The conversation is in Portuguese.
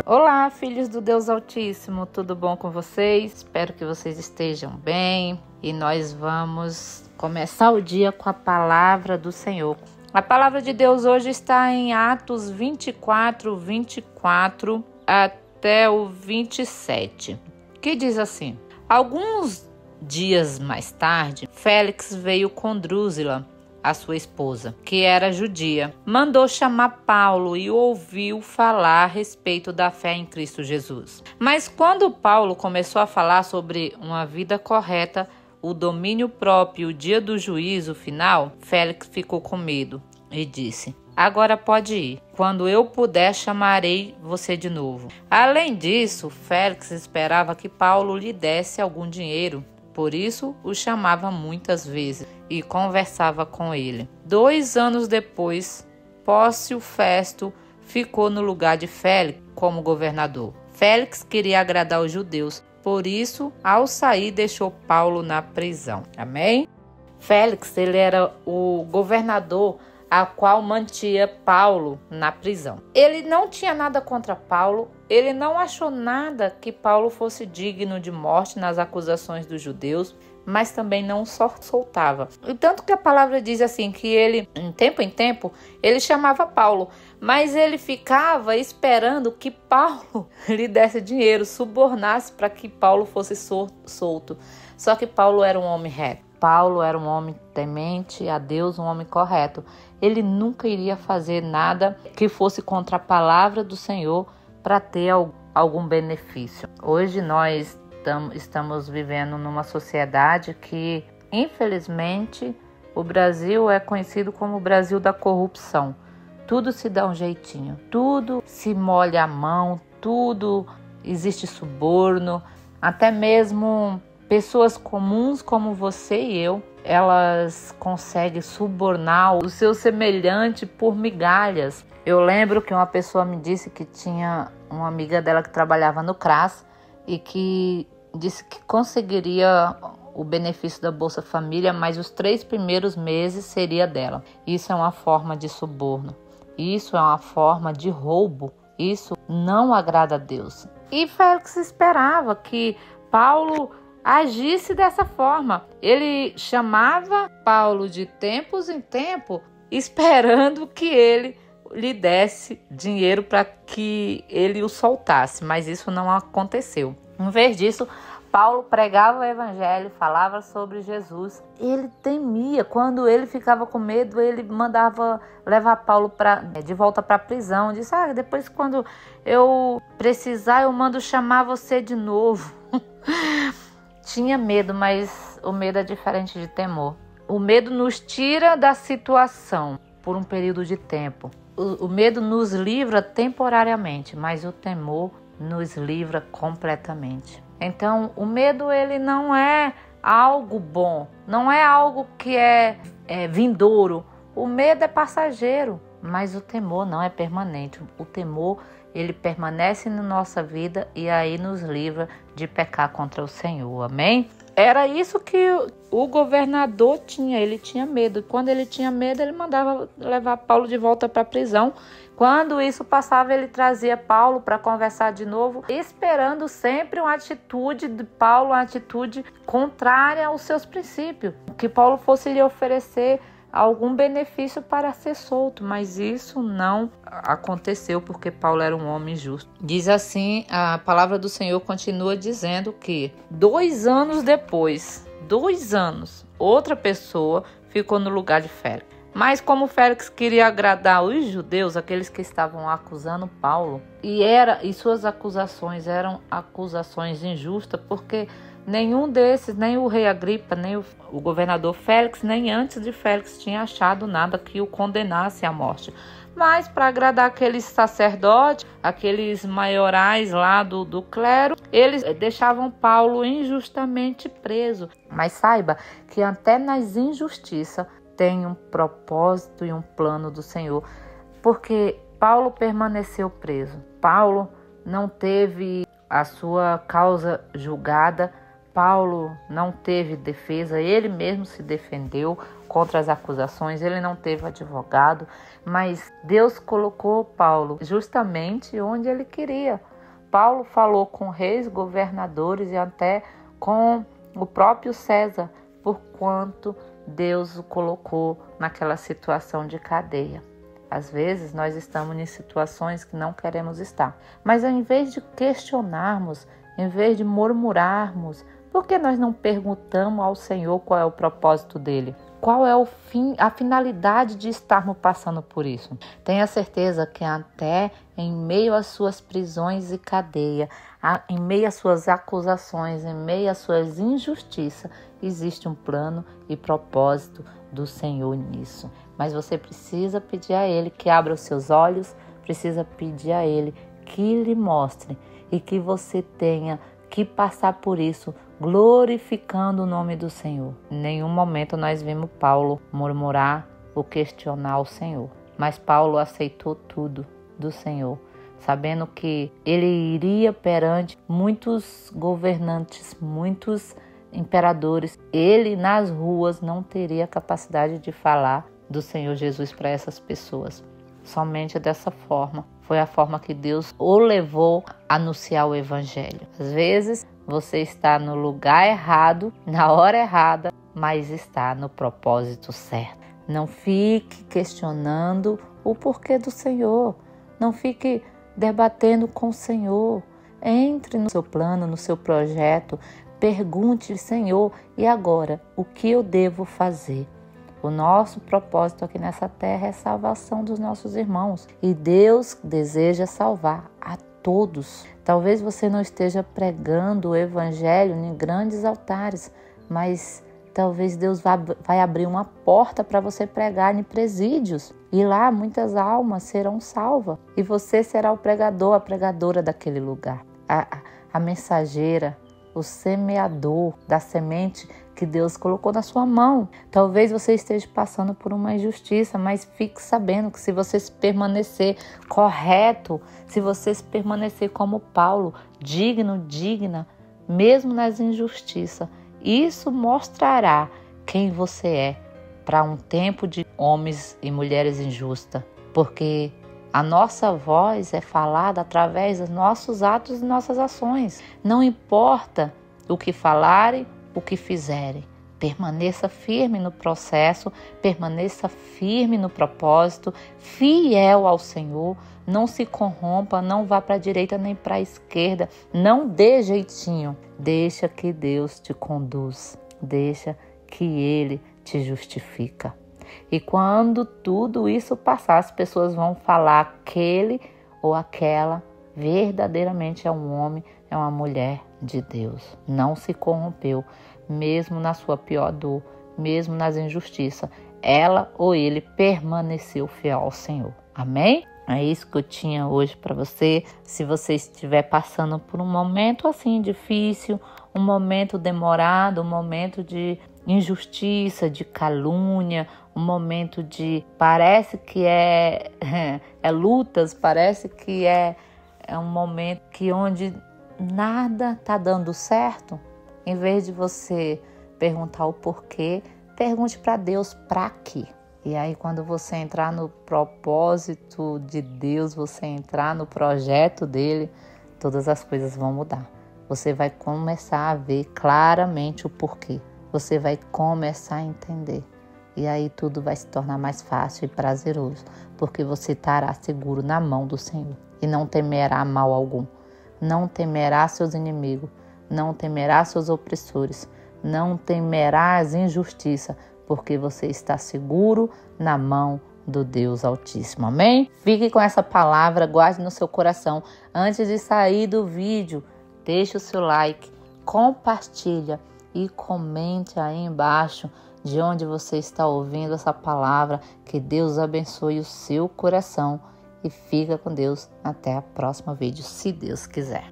Olá, filhos do Deus Altíssimo, tudo bom com vocês? Espero que vocês estejam bem e nós vamos começar o dia com a palavra do Senhor. A palavra de Deus hoje está em Atos 24 até o 27, que diz assim: Alguns dias mais tarde, Félix veio com Drusila, a sua esposa, que era judia, mandou chamar Paulo e ouviu falar a respeito da fé em Cristo Jesus. Mas quando Paulo começou a falar sobre uma vida correta, o domínio próprio e o dia do juízo final, Félix ficou com medo e disse: Agora pode ir. Quando eu puder, chamarei você de novo. Além disso, Félix esperava que Paulo lhe desse algum dinheiro. Por isso, o chamava muitas vezes e conversava com ele. 2 anos depois, Pórcio Festo ficou no lugar de Félix como governador. Félix queria agradar os judeus, por isso, ao sair, deixou Paulo na prisão. Amém? Félix, ele era o governador a qual mantinha Paulo na prisão. Ele não tinha nada contra Paulo, ele não achou nada que Paulo fosse digno de morte nas acusações dos judeus, mas também não só soltava. E tanto que a palavra diz assim, que ele, em tempo, ele chamava Paulo, mas ele ficava esperando que Paulo lhe desse dinheiro, subornasse para que Paulo fosse solto. Só que Paulo era um homem reto. Paulo era um homem temente a Deus, um homem correto. Ele nunca iria fazer nada que fosse contra a palavra do Senhor para ter algum benefício. Hoje nós estamos vivendo numa sociedade que, infelizmente, o Brasil é conhecido como o Brasil da corrupção. Tudo se dá um jeitinho, tudo se molha a mão, tudo existe suborno, até mesmo pessoas comuns como você e eu, elas conseguem subornar o seu semelhante por migalhas. Eu lembro que uma pessoa me disse que tinha uma amiga dela que trabalhava no CRAS e que disse que conseguiria o benefício da Bolsa Família, mas os 3 primeiros meses seria dela. Isso é uma forma de suborno. Isso é uma forma de roubo. Isso não agrada a Deus. E Félix esperava que Paulo agisse dessa forma. Ele chamava Paulo de tempos em tempo, esperando que ele lhe desse dinheiro para que ele o soltasse, mas isso não aconteceu. Em vez disso, Paulo pregava o evangelho, falava sobre Jesus. Ele temia. Quando ele ficava com medo, ele mandava levar Paulo de volta para a prisão. Disse: depois quando eu precisar, eu mando chamar você de novo. Tinha medo, mas o medo é diferente de temor. O medo nos tira da situação por um período de tempo. O medo nos livra temporariamente, mas o temor nos livra completamente. Então, o medo, ele não é algo bom, não é algo que é vindouro. O medo é passageiro, mas o temor não é permanente. O temor, ele permanece na nossa vida e aí nos livra de pecar contra o Senhor, amém? Era isso que o governador tinha, ele tinha medo. Quando ele tinha medo, ele mandava levar Paulo de volta para a prisão. Quando isso passava, ele trazia Paulo para conversar de novo, esperando sempre uma atitude de Paulo, uma atitude contrária aos seus princípios. Que Paulo fosse lhe oferecer algum benefício para ser solto, mas isso não aconteceu porque Paulo era um homem justo. Diz assim, a palavra do Senhor continua dizendo que 2 anos depois, 2 anos, outra pessoa ficou no lugar de Félix. Mas como Félix queria agradar os judeus, aqueles que estavam acusando Paulo, e suas acusações eram acusações injustas, porque nenhum desses, nem o rei Agripa, nem o governador Félix, nem antes de Félix tinha achado nada que o condenasse à morte. Mas para agradar aqueles sacerdotes, aqueles maiorais lá do clero, eles deixavam Paulo injustamente preso. Mas saiba que até nas injustiças tem um propósito e um plano do Senhor, porque Paulo permaneceu preso. Paulo não teve a sua causa julgada, Paulo não teve defesa, ele mesmo se defendeu contra as acusações, ele não teve advogado, mas Deus colocou Paulo justamente onde ele queria. Paulo falou com reis, governadores e até com o próprio César, por quanto Deus o colocou naquela situação de cadeia. Às vezes nós estamos em situações que não queremos estar, mas ao invés de questionarmos, em vez de murmurarmos, por que nós não perguntamos ao Senhor qual é o propósito dele? Qual é o fim, a finalidade de estarmos passando por isso? Tenha certeza que até em meio às suas prisões e cadeia, em meio às suas acusações, em meio às suas injustiças, existe um plano e propósito do Senhor nisso. Mas você precisa pedir a Ele que abra os seus olhos, precisa pedir a Ele que lhe mostre e que você tenha que passar por isso, glorificando o nome do Senhor. Em nenhum momento nós vimos Paulo murmurar ou questionar o Senhor. Mas Paulo aceitou tudo do Senhor, sabendo que ele iria perante muitos governantes, muitos imperadores. Ele nas ruas não teria capacidade de falar do Senhor Jesus para essas pessoas. Somente dessa forma. Foi a forma que Deus o levou a anunciar o Evangelho. Às vezes você está no lugar errado, na hora errada, mas está no propósito certo. Não fique questionando o porquê do Senhor. Não fique debatendo com o Senhor. Entre no seu plano, no seu projeto. Pergunte, Senhor, e agora? O que eu devo fazer? O nosso propósito aqui nessa terra é a salvação dos nossos irmãos. E Deus deseja salvar a todos. Talvez você não esteja pregando o Evangelho em grandes altares, mas talvez Deus vai abrir uma porta para você pregar em presídios. E lá muitas almas serão salvas. E você será o pregador, a pregadora daquele lugar. A mensageira, o semeador da semente que Deus colocou na sua mão. Talvez você esteja passando por uma injustiça, mas fique sabendo que se você permanecer correto, se você permanecer como Paulo, digna, mesmo nas injustiças, isso mostrará quem você é para um tempo de homens e mulheres injustas. Porque a nossa voz é falada através dos nossos atos e nossas ações. Não importa o que falarem, o que fizerem. Permaneça firme no processo, permaneça firme no propósito, fiel ao Senhor. Não se corrompa, não vá para a direita nem para a esquerda. Não dê jeitinho. Deixa que Deus te conduz. Deixa que Ele te justifica. E quando tudo isso passar, as pessoas vão falar aquele ou aquela verdadeiramente é um homem, é uma mulher de Deus. Não se corrompeu, mesmo na sua pior dor, mesmo nas injustiças. Ela ou ele permaneceu fiel ao Senhor. Amém? É isso que eu tinha hoje para você. Se você estiver passando por um momento assim difícil, um momento demorado, um momento de injustiça, de calúnia, um momento de parece que é lutas, parece que é um momento que onde nada está dando certo. Em vez de você perguntar o porquê, pergunte para Deus para quê. E aí quando você entrar no propósito de Deus, você entrar no projeto dele, todas as coisas vão mudar. Você vai começar a ver claramente o porquê. Você vai começar a entender. E aí tudo vai se tornar mais fácil e prazeroso, porque você estará seguro na mão do Senhor e não temerá mal algum. Não temerá seus inimigos, não temerá seus opressores, não temerá as injustiças, porque você está seguro na mão do Deus Altíssimo. Amém? Fique com essa palavra, guarde no seu coração. Antes de sair do vídeo, deixe o seu like, compartilha e comente aí embaixo de onde você está ouvindo essa palavra. Que Deus abençoe o seu coração e fica com Deus até o próximo vídeo, se Deus quiser.